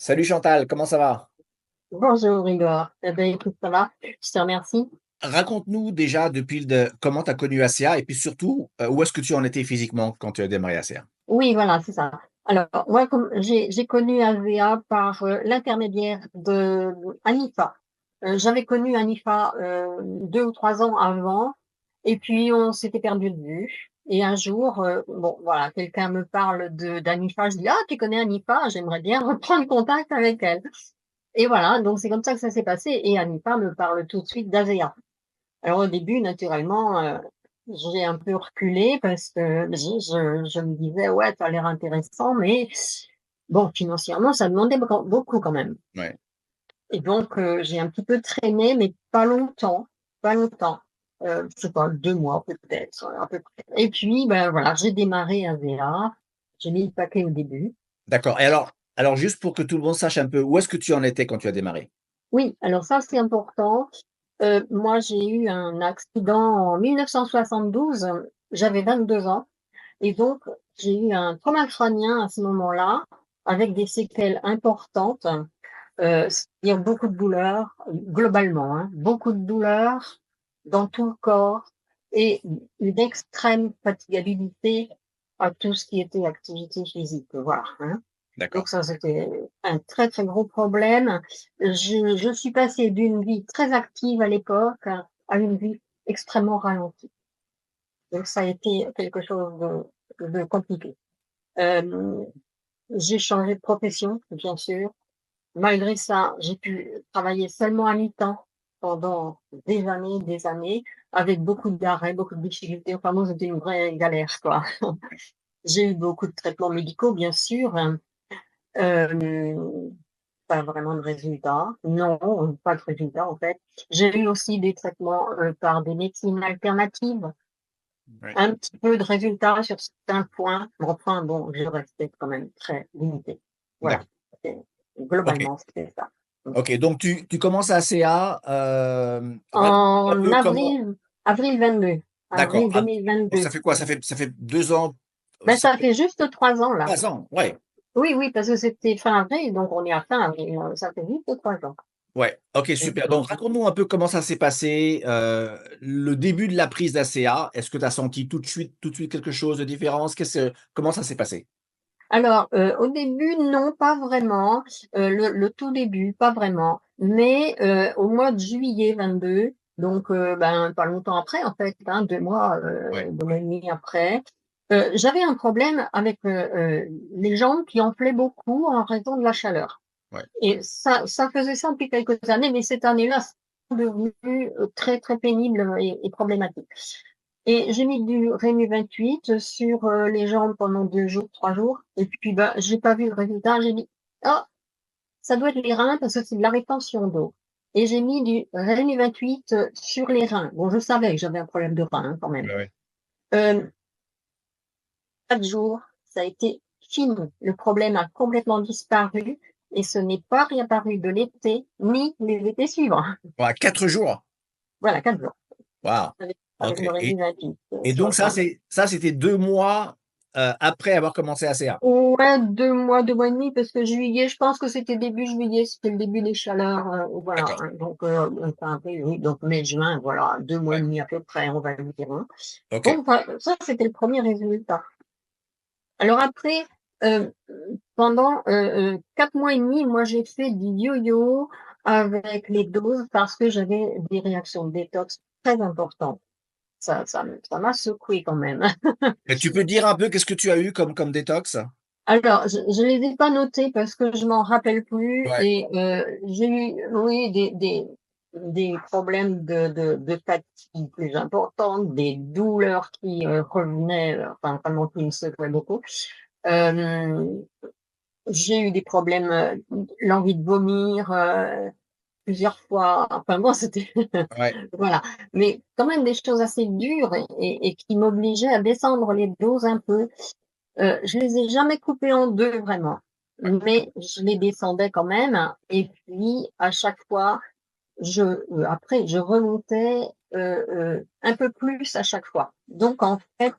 Salut Chantal, comment ça va? Bonjour Igor. Eh bien, écoute, ça va? Je te remercie. Raconte-nous déjà depuis comment tu as connu ACA et puis surtout, où est-ce que tu en étais physiquement quand tu as démarré ACA? Oui, voilà, c'est ça. Alors, moi, comme j'ai connu AVA par l'intermédiaire de Anifa. J'avais connu Anifa 2 ou 3 ans avant, et puis on s'était perdu de vue. Et un jour, bon, voilà, quelqu'un me parle de d'Anifa. Je dis, ah, tu connais Anifa? J'aimerais bien reprendre contact avec elle. Et voilà, donc c'est comme ça que ça s'est passé. Et Anifa me parle tout de suite d'AVA. Alors au début, naturellement, j'ai un peu reculé parce que je me disais: «Ouais, ça a l'air intéressant», mais bon, financièrement, ça demandait beaucoup quand même. Ouais, Et donc j'ai un petit peu traîné, mais pas longtemps, je sais pas, 2 mois peut-être, à peu près. Et puis, ben, voilà, j'ai démarré à VA, j'ai mis le paquet au début. d'accord. Et alors juste pour que tout le monde sache un peu, où est-ce que tu en étais quand tu as démarré? Oui, alors ça, c'est important. Moi, j'ai eu un accident en 1972, j'avais 22 ans. Et donc, j'ai eu un trauma crânien à ce moment-là, avec des séquelles importantes, c'est-à-dire beaucoup de douleurs, globalement, hein, beaucoup de douleurs dans tout le corps et une extrême fatigabilité à tout ce qui était activité physique, voilà, hein. D'accord. Donc ça, c'était un très, très gros problème. Je suis passée d'une vie très active à l'époque à une vie extrêmement ralentie. Donc ça a été quelque chose de compliqué. Hem, j'ai changé de profession, bien sûr. Malgré ça, j'ai pu travailler seulement à mi-temps pendant des années, avec beaucoup d'arrêts, beaucoup de difficultés. Enfin, moi, c'était une vraie galère, quoi. J'ai eu beaucoup de traitements médicaux, bien sûr, hein. Pas vraiment de résultats. Non, pas de résultats, en fait. J'ai eu aussi des traitements, par des médecines alternatives. Ouais, Un petit peu de résultats sur certains points, mais enfin bon, je restais quand même très limitée. Voilà, d'accord. c'est OK. globalement, c'était ça. Mmh. OK, donc tu commences à ACA, raconte-nous un En peu comment. avril 22, D'accord. avril Ah, donc 2022. ça fait quoi? Ça fait 2 ans, Ben, ça ça fait fait juste 3 ans là. 3 ans? Ouais. Oui, oui, parce que c'était fin avril, donc on est à fin avril, ça fait juste 3 ans. Ouais, OK, Mmh super. mh. Donc raconte-nous un peu comment ça s'est passé, le début de la prise d'ACA. Est-ce que tu as senti tout de suite quelque chose de différent? Comment ça s'est passé? Alors, au début, non, pas vraiment, le tout début, pas vraiment, mais au mois de juillet 22, donc ben, pas longtemps après en fait, hein, 2 mois, Ouais, 2 mois et demi après, j'avais un problème avec, les jambes qui enflaient beaucoup en raison de la chaleur ouais, et ça faisait ça depuis quelques années, mais cette année-là, c'est devenu, très, très pénible et problématique. Et j'ai mis du Rému 28 sur, les jambes pendant 2 jours, 3 jours et puis, bah, j'ai pas vu le résultat. J'ai dit: «Ah, ça doit être les reins parce que c'est de la rétention d'eau» et j'ai mis du Rému 28, sur les reins. Bon, je savais que j'avais un problème de reins, hein, quand même. ouais, ouais. Hem, 4 jours, ça a été fini. Le problème a complètement disparu et ce n'est pas réapparu de l'été ni les étés suivants. Ouais, 4 jours? Voilà, 4 jours Waouh! avec OK, le Rému et 28, et sur donc le rein. c'était 2 mois, après avoir commencé ACA? Ouais, 2 mois et demi parce que juillet, je pense que c'était début juillet, c'était le début des chaleurs, voilà, D'accord, hein, donc fin avril, oui, donc mai, juin, voilà, 2 mois et ouais, demi à peu près, on va dire, hein. OK. Bon, bah, ça, c'était le premier résultat. Alors après, heu, pendant, 4 mois et demi, moi, j'ai fait du yo-yo avec les doses parce que j'avais des réactions de détox très importantes. Ça m'a secouée quand même. Et tu peux dire un peu qu'est-ce que tu as eu comme détox? Alors, je les ai pas notés parce que je m'en rappelle plus Ouais, et j'ai eu, oui, des problèmes de fatigue plus importantes, des douleurs qui, revenaient, enfin vraiment qui me secouaient beaucoup. Hem, j'ai eu des problèmes, l'envie de vomir, plusieurs fois. Enfin bon, c'était ouais, voilà. Mais quand même des choses assez dures et qui m'obligeaient à descendre les doses un peu. Je les ai jamais coupés en 2 vraiment, ouais. mais je les descendais quand même et puis à chaque fois, après je remontais, un peu plus à chaque fois. Donc en fait,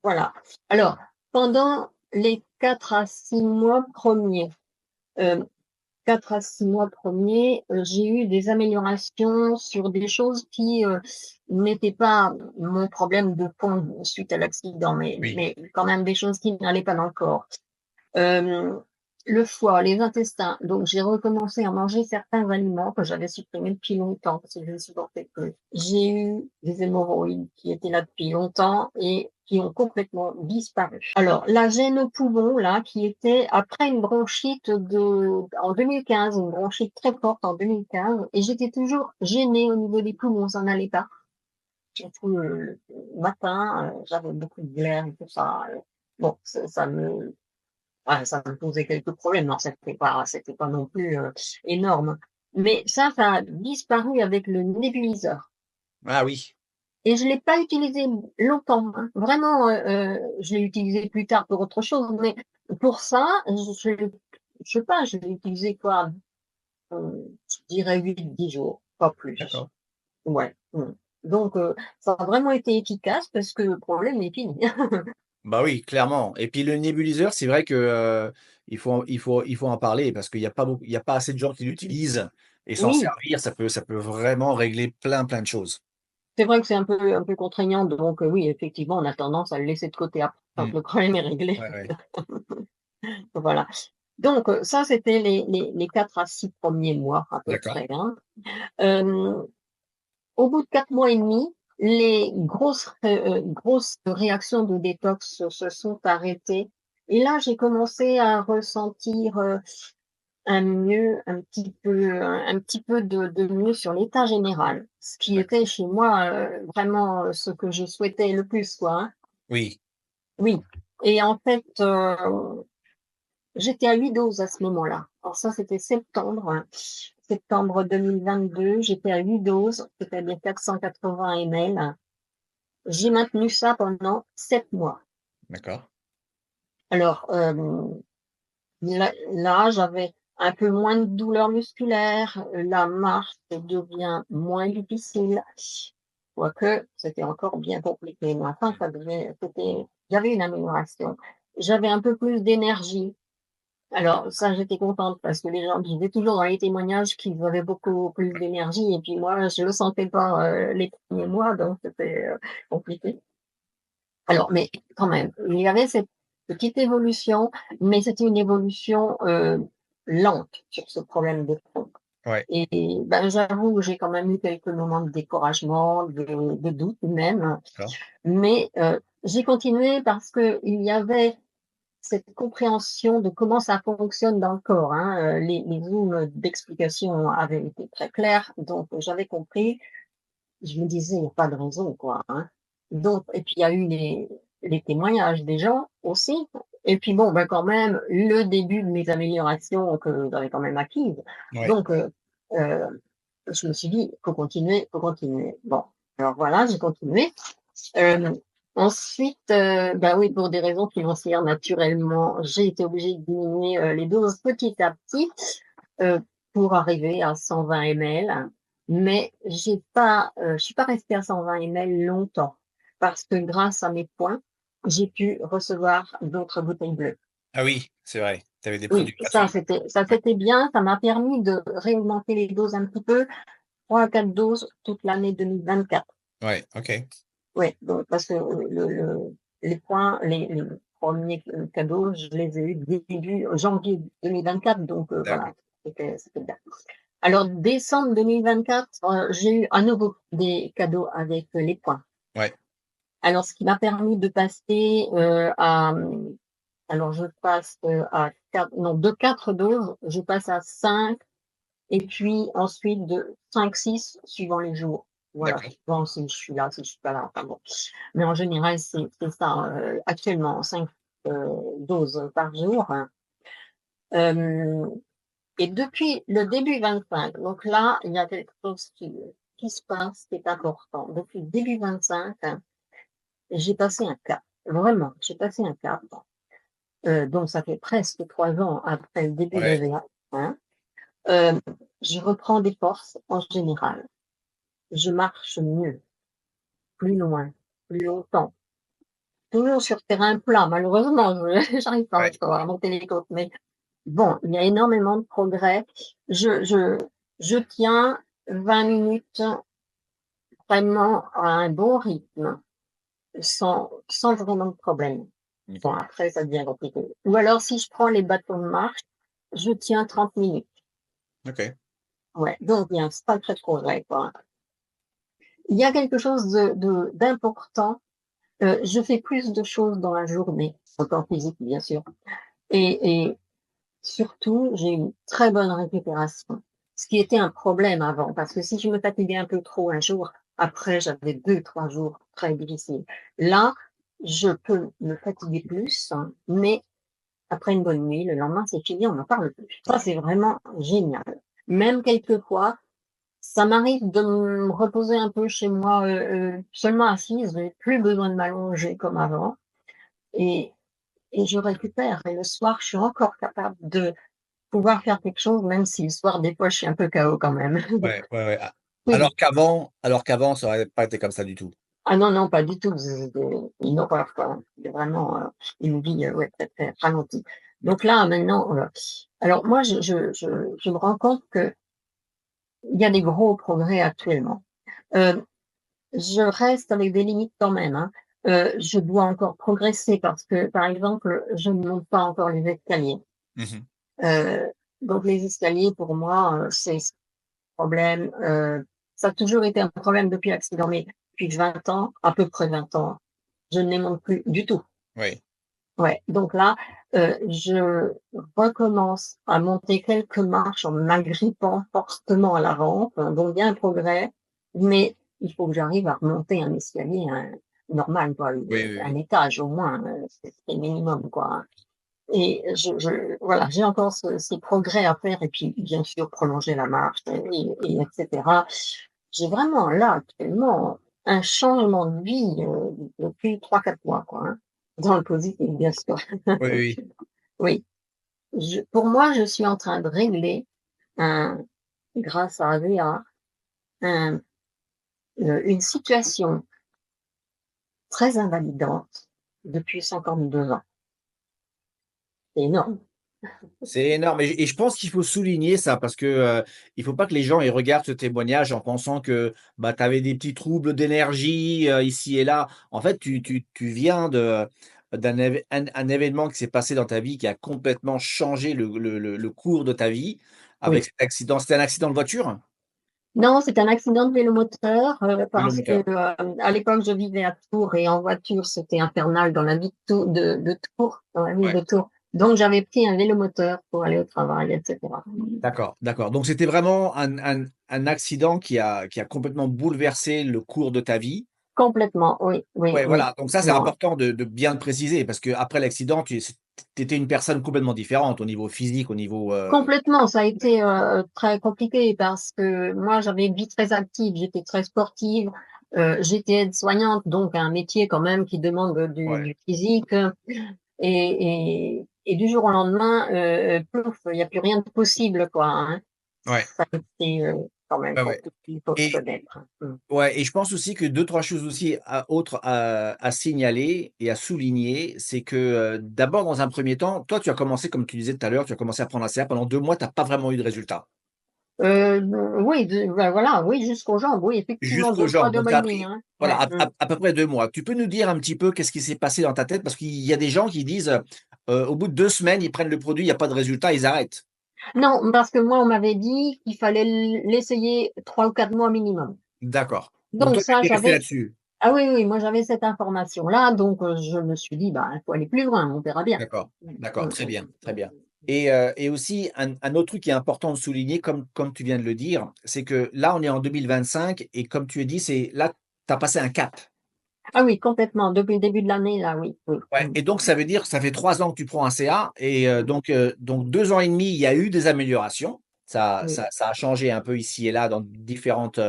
voilà. Alors pendant les 4 à 6 mois premiers. Heu, 4 à 6 mois premiers, j'ai eu des améliorations sur des choses qui, n'étaient pas mon problème de fond suite à l'accident, mais Oui. mais quand même des choses qui n'allaient pas dans le corps. Hem, le foie, les intestins, donc j'ai recommencé à manger certains aliments que j'avais supprimés depuis longtemps parce que je ne supportais plus. J'ai eu des hémorroïdes qui étaient là depuis longtemps et qui ont complètement disparu. Alors la gêne au poumon là, qui était après une bronchite en 2015, une bronchite très forte en 2015 et j'étais toujours gênée au niveau des poumons, ça n'allait pas. Surtout le matin, j'avais beaucoup de glaire et tout ça, bon ça me ouais, ça me posait quelques problèmes. Non, c'était pas non plus, énorme. Mais ça a disparu avec le nébuliseur Ah oui, et je l'ai pas utilisé longtemps, hein. Vraiment, je l'ai utilisé plus tard pour autre chose, mais pour ça, je sais pas, je l'ai utilisé quoi? Je dirais 8 10 jours, pas plus. d'accord. Ouais, donc ça a vraiment été efficace parce que le problème est fini. Bah oui, clairement et puis le nébuliseur, c'est vrai que, il faut en parler parce qu'il y a pas assez de gens qui l'utilisent et s'en Oui. servir, ça peut vraiment régler plein, plein de choses. C'est vrai que c'est un peu contraignant, donc oui, effectivement, on a tendance à le laisser de côté après quand Mmh. le problème est réglé. Ouais, ouais. Voilà. Donc ça, c'était les 4 à 6 premiers mois à peu D'accord. près, hein. Hem, au bout de 4 mois et demi, les grosses réactions de détox se sont arrêtées et là, j'ai commencé à ressentir, un petit peu de mieux sur l'état général, ce qui D'accord. était chez moi, vraiment, ce que je souhaitais le plus, quoi, hein. Oui. Oui et en fait, j'étais à 8 doses à ce moment-là. Alors ça, c'était septembre, hein. Septembre 2022, j'étais à 8 doses, c'est-à-dire 480 ml. J'ai maintenu ça pendant 7 mois. D'accord. Alors, là, j'avais un peu moins de douleurs musculaires, la marche devient moins difficile, quoique c'était encore bien compliqué, mais enfin il y avait une amélioration. J'avais un peu plus d'énergie. Alors ça, j'étais contente parce que les gens disaient toujours dans les témoignages qu'ils avaient beaucoup plus d'énergie et puis moi, je le sentais pas, les premiers mois, donc c'était, compliqué. Alors, mais quand même, il y avait cette petite évolution, mais c'était une évolution, lente sur ce problème de fond Ouais. et ben, j'avoue que j'ai quand même eu quelques moments de découragement, de doute même, D'accord. mais j'ai continué parce qu'il y avait cette compréhension de comment ça fonctionne dans le corps, hein, les zooms d'explication avaient été très clairs, donc j'avais compris. Je me disais: «Il y a pas de raison, quoi», hein. Donc et puis il y a eu les témoignages des gens aussi et puis bon, ben, quand même, le début de mes améliorations que j'avais quand même acquises. Ouais. Donc heu, je me suis dit: «Faut continuer, faut continuer». Bon, alors voilà, j'ai continué. Hem, ensuite, bah, oui, pour des raisons financières, naturellement, j'ai été obligée de diminuer, les doses petit à petit, heu, pour arriver à 120 ml. Mais je suis pas restée à 120 ml longtemps parce que grâce à mes points, j'ai pu recevoir d'autres bouteilles bleues. Ah oui, c'est vrai, tu avais des Oui, produits gratuits. ça Ouais. c'était bien, ça m'a permis de réaugmenter les doses un petit peu, 3 à 4 doses toute l'année 2024. Ouais, OK. Ouais, donc parce que les points, les 1ers cadeaux, je les ai eus début janvier 2024, donc D'accord. voilà, c'était bien. Alors décembre 2024, j'ai eu à nouveau des cadeaux avec, les points. Ouais. Alors ce qui m'a permis de passer, à, alors je passe, à 4 non, de 4 doses, je passe à 5 et puis ensuite de 5 6 suivant les jours. Voilà, D'accord. suivant si je suis là, si je suis pas là, enfin bon. Mais en général, c'est ça, actuellement 5 doses par jour. Hem et depuis le début 25, donc là, il y a quelque chose qui se passe, qui est important. Depuis le début 25, j'ai passé un cap. Vraiment, j'ai passé un cap. Donc ça fait presque 3 ans après le début Ouais. d'AVA, hein. Hem, je reprends des forces en général. Je marche mieux, plus loin, plus longtemps. Toujours sur terrain plat, malheureusement, je j'arrive pas Ouais. encore à monter les côtes, mais bon, il y a énormément de progrès. Je je je tiens 20 minutes vraiment à un bon rythme, sans vraiment de problème. Bon, OK. après, ça devient compliqué. Ou alors, si je prends les bâtons de marche, je tiens 30 minutes. OK. Ouais, donc il y a un sacré progrès, quoi. Il y a quelque chose d'important, je fais plus de choses dans la journée, encore physique, bien sûr, et surtout, j'ai une très bonne récupération, ce qui était un problème avant, parce que si je me fatiguais un peu trop un jour, après j'avais 2 3 jours très difficiles. Là, je peux me fatiguer plus, hein, mais après une bonne nuit, le lendemain, c'est fini, on n'en parle plus. Ça, c'est vraiment génial. Même quelquefois, ça m'arrive de me reposer un peu chez moi, seulement assise, j'ai plus besoin de m'allonger comme avant, et je récupère, et le soir, je suis encore capable de pouvoir faire quelque chose, même si le soir, des fois, je suis un peu KO quand même. Ouais, ouais, ouais. A Oui. alors qu'avant, ça aurait pas été comme ça du tout. Ah non, non, pas du tout, c'était une horreur, quoi. C'était vraiment, une vie, ouais, très, très ralentie. Donc D'accord. là, maintenant, alors moi, je me rends compte qu'il y a des gros progrès actuellement. Heu, je reste avec des limites quand même, hein. Je dois encore progresser parce que, par exemple, je ne monte pas encore les escaliers. Mmh mh. Heu, donc les escaliers pour moi, c'est problème, ça a toujours été un problème depuis l'accident, mais depuis 20 ans, à peu près 20 ans, je ne les monte plus du tout. Oui. Ouais, donc là, je recommence à monter quelques marches en m'agrippant fortement à la rampe, donc il y a un progrès, mais il faut que j'arrive à remonter un escalier, normal quoi, Oui, oui, un oui. étage au moins, c'est le minimum quoi, hein. Et je voilà, j'ai encore ces progrès à faire et puis bien sûr prolonger la marche et et J'ai vraiment là actuellement un changement de vie, depuis 3 4 mois quoi, hein, dans le positif bien sûr. Oui, oui. Oui, pour moi, je suis en train de régler un grâce à AVA, un, une situation très invalidante depuis 52 ans. C'est énorme. C'est énorme et je pense qu'il faut souligner ça parce que, il faut pas que les gens, ils regardent ce témoignage en pensant que, bah, tu avais des petits troubles d'énergie, ici et là. En fait, tu viens d'un événement qui s'est passé dans ta vie qui a complètement changé le cours de ta vie avec Oui. cet accident. C'était un accident de voiture? Non, c'est un accident de vélomoteur, parce que, Vélomoteur? à l'époque, je vivais à Tours et en voiture, c'était infernal dans la vie de Tours, dans la ville Ouais. de Tours. Donc j'avais pris un vélomoteur pour aller au travail et cetera. D'accord, d'accord. Donc c'était vraiment un accident qui a complètement bouleversé le cours de ta vie. Complètement, oui, oui, Ouais, oui. voilà, donc ça, c'est Non. important de bien le préciser parce qu'après l'accident, tu étais une personne complètement différente au niveau physique, au niveau, Complètement, ça a été, très compliqué parce que moi, j'avais une vie très active, j'étais très sportive, j'étais aide-soignante, donc un métier quand même qui demande, ouais, du physique, et du jour au lendemain, plouf, il y a plus rien de possible, quoi, hein. ouais, Ça a été, quand même ouais, ouais compliqué, il faut le et reconnaître. Mmh. ouais et je pense aussi que deux trois choses aussi autres à signaler et à souligner, c'est que, d'abord, dans un premier temps, toi, tu as commencé, comme tu disais tout à l'heure, tu as commencé à prendre ACA pendant 2 mois, tu as pas vraiment eu de résultat. Oui, bah, voilà, oui, jusqu'aux jambes, oui, effectivement, Jusqu'aux 2 mois, jambes, 2 donc mois ça et a demi, pris, hein. voilà, Ouais, mmh. à peu près 2 mois. Tu peux nous dire un petit peu qu'est-ce qui s'est passé dans ta tête? Parce qu'il y a des gens qui disent, au bout de 2 semaines, ils prennent le produit, il y a pas de résultat, ils arrêtent. Non, parce que moi, on m'avait dit qu'il fallait l'essayer 3 ou 4 mois minimum. D'accord. Donc Donc toi, tu ça, étais resté j'avais là-dessus? ah oui, oui, moi, j'avais cette information-là, donc je me suis dit: «Bah, il faut aller plus loin, on verra bien». D'accord, Mmh, d'accord, mmh, très mmh, bien, très mmh, bien mmh. et aussi un autre truc qui est important de souligner comme tu viens de le dire, c'est que là, on est en 2025 et comme tu as dit, c'est là, tu as passé un cap. Ah oui, complètement, depuis le début de l'année, là, oui, oui. Ouais Mmh, et donc ça veut dire que ça fait 3 ans que tu prends un CA et mmh, donc 2 ans et demi, il y a eu des améliorations. Ça oui, ça ça a changé un peu ici et là dans différentes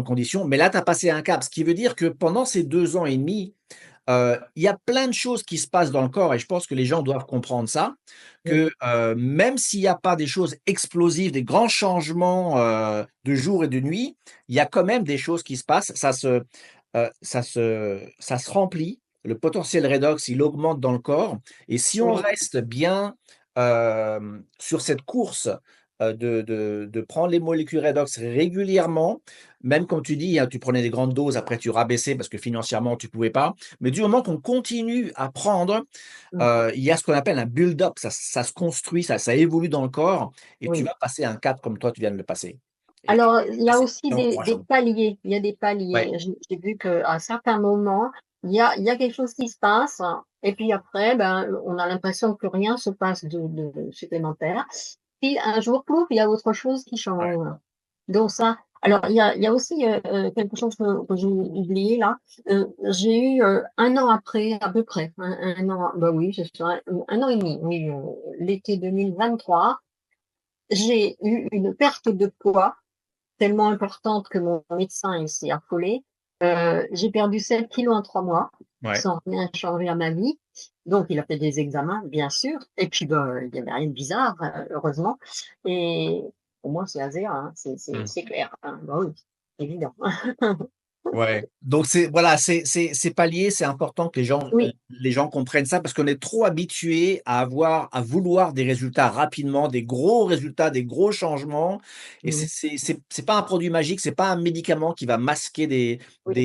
conditions, mais là, tu as passé un cap. Ce qui veut dire que pendant ces 2 ans et demi, il y a plein de choses qui se passent dans le corps et je pense que les gens doivent comprendre ça, oui, que, même s'il y a pas des choses explosives, des grands changements, de jour et de nuit, il y a quand même des choses qui se passent. Ça se remplit, le potentiel redox, il augmente dans le corps et si on oui, reste bien, sur cette course, de prendre les molécules redox régulièrement, même comme tu dis, hein, tu prenais des grandes doses, après tu rabaissais parce que financièrement tu pouvais pas. Mais du moment qu'on continue à prendre, Mmh. il y a ce qu'on appelle un build-up, ça se construit, ça évolue dans le corps et tu Oui. vas passer un cap comme toi tu viens de le passer et Alors, il y ça a c'est aussi très des encourageant. paliers, il y a des Ouais, paliers. J'ai vu qu'à certains moments, il y a quelque chose qui se passe et puis après, ben, on a l'impression que rien se passe de supplémentaire. Puis un jour, plouf, il y a autre chose qui ouais, change. Donc ça alors il y a aussi, quelque chose que j'ai oublié là, j'ai eu, 1 an après à peu près, 1 an, bah oui, c'est ça, 1 an et demi, oui, l'été 2023, j'ai eu une perte de poids tellement importante que mon médecin, il s'est affolé. J'ai perdu 7 kilos en 3 mois, ouais. sans rien changer à ma vie. Donc il a fait des examens, bien sûr et puis, ben, il y avait rien de bizarre, heureusement et pour moi, c'est ASEA, hein, Mmh. c'est clair, hein, bah oui, évident. Ouais, donc c'est voilà, c'est pallier, c'est important que Oui, les gens comprennent ça parce qu'on est trop habitués à vouloir des résultats rapidement, des gros résultats, des gros changements et mmh, c'est pas un produit magique, c'est pas un médicament qui va masquer oui,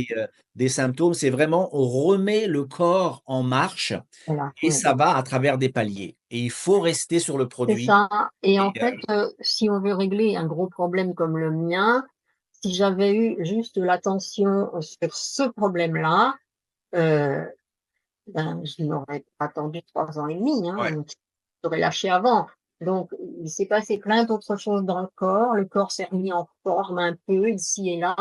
des symptômes, c'est vraiment on remet le corps en marche voilà, et oui, ça va à travers des paliers et il faut rester sur le c'est produit ça et et en fait, si on veut régler un gros problème comme le mien, si j'avais eu juste l'attention, sur ce problème-là, heu ben, je n'aurais pas attendu 3 ans et demi, hein, ouais, j'aurais lâché avant. Donc il s'est passé plein d'autres choses dans le corps s'est remis en forme un peu ici et là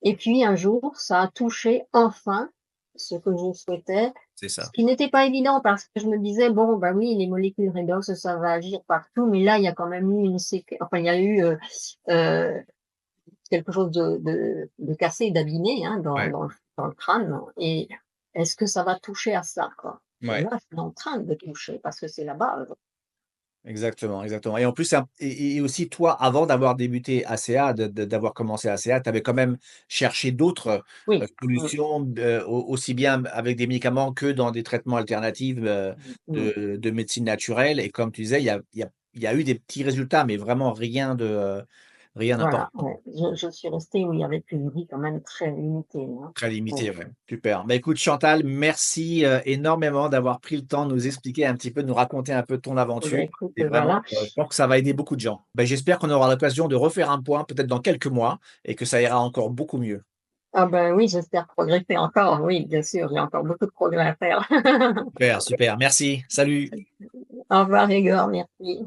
et puis un jour, ça a touché enfin ce que je souhaitais, c'est ce ça. qui n'était pas évident parce que je me disais: «Bon, bah, oui, les molécules redox, ça va agir partout», mais là, il y a quand même eu enfin, il y a eu, heu, quelque chose de cassé, d'abîmé, hein, Ouais, dans le crâne et est-ce que ça va toucher à ça, quoi? Et ouais. là, c'est en train de toucher parce que c'est la base. Exactement, exactement et en plus, c'est un et aussi toi, avant d'avoir débuté ACA, d'avoir commencé ACA, tu avais quand même cherché d'autres, Oui, mmh, solutions, aussi bien avec des médicaments que dans des traitements alternatifs, mmh, de médecine naturelle et comme tu disais, il y a eu des petits résultats, mais vraiment rien voilà, d'important. ouais. Je suis restée, oui, avec une vie quand même très limitée, hein. Très Mmh. limité, ouais. Super. Bah, écoute Chantal, merci, énormément d'avoir pris le temps de nous expliquer un petit peu, de nous raconter un peu ton Eh bien, aventure écoute, et vraiment, voilà. je pense que ça va aider beaucoup de gens. Bah, j'espère qu'on aura l'occasion de refaire un point peut-être dans quelques mois et que ça ira encore beaucoup mieux. Ah ben, oui, j'espère progresser encore, oui, bien sûr, il y a encore beaucoup de progrès à faire. Super, super. Merci. Salut. Au revoir Igor, merci.